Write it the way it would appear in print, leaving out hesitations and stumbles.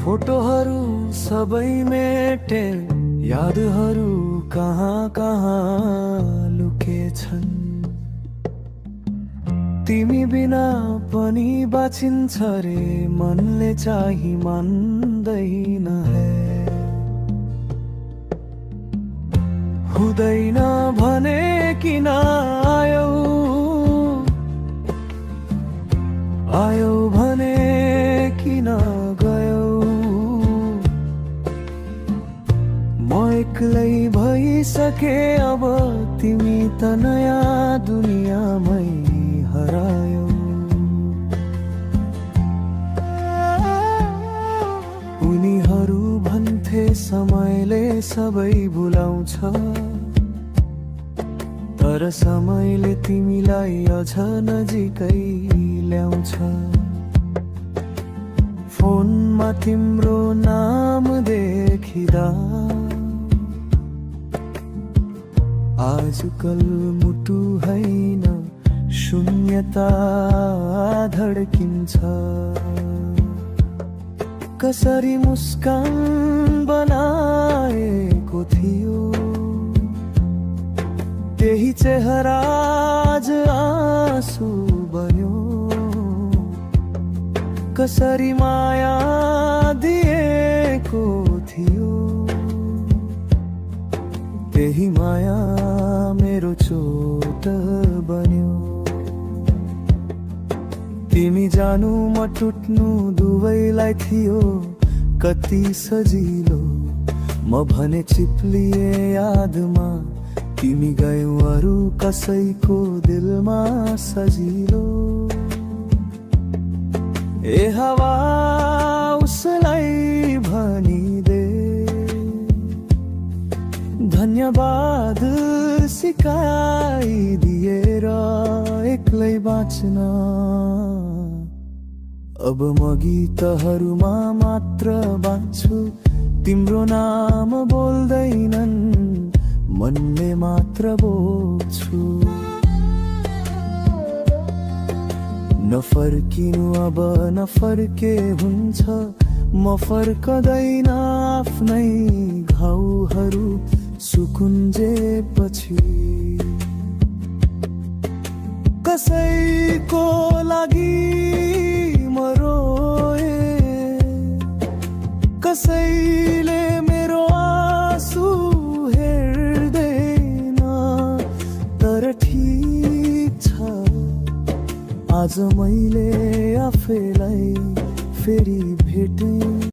फोटोहरू सबै मेटे, यादहरू कहाँ कहाँ लुकेछन्। तिमी बिना पनि बाँचिन्छ रे मनले चाहिँ मान्दैन है। हुँदैन भने किन आयौ, आयौ भने किन गयौ। म एक्लै भइसके अब, तिमी त नयाँ दुनियाँमै हरायौ। उनीहरू भन्थे समयले सबै भुलाउँछ, तर समयले तिमीलाई अझ नजिकै ल्याउँछ। फोनमा तिम्रो नाम देखिदा आजकल मुटु हैन शून्यता धड्किन्छ। कसरी मुस्कान बनाएको थियो, त्यही चेहरा आज आँसु बन्यो। कसरी माया दिएको थियो, त्यही माया मेरो चोट बन्यो। तिमी जानु म टुट्नु दुवैलाई थियो कति सजिलो। म भने चिप्लिए यादमा, तिमी गयौ अरू कसैको दिलमा सजिलो। ए हवा उसलाई भनिदे धन्यवाद सिकाइदिएर एक्लै बाँच्न। अब म गीतहरूमा मात्र बाँच्छु, तिम्रो नाम बोल्दैनन्, मनले मात्र बोल्छु। नफर्किनु अब नफर्के हुन्छ, म फर्कदैन आफ्नै घाउहरू सुकुन्जेपछि। कसैको लागि म रोए, कसैले मेरो आँसु हेर्दैन। तर ठिक छ, आज मैले आफैलाई फेरि भेटेँ।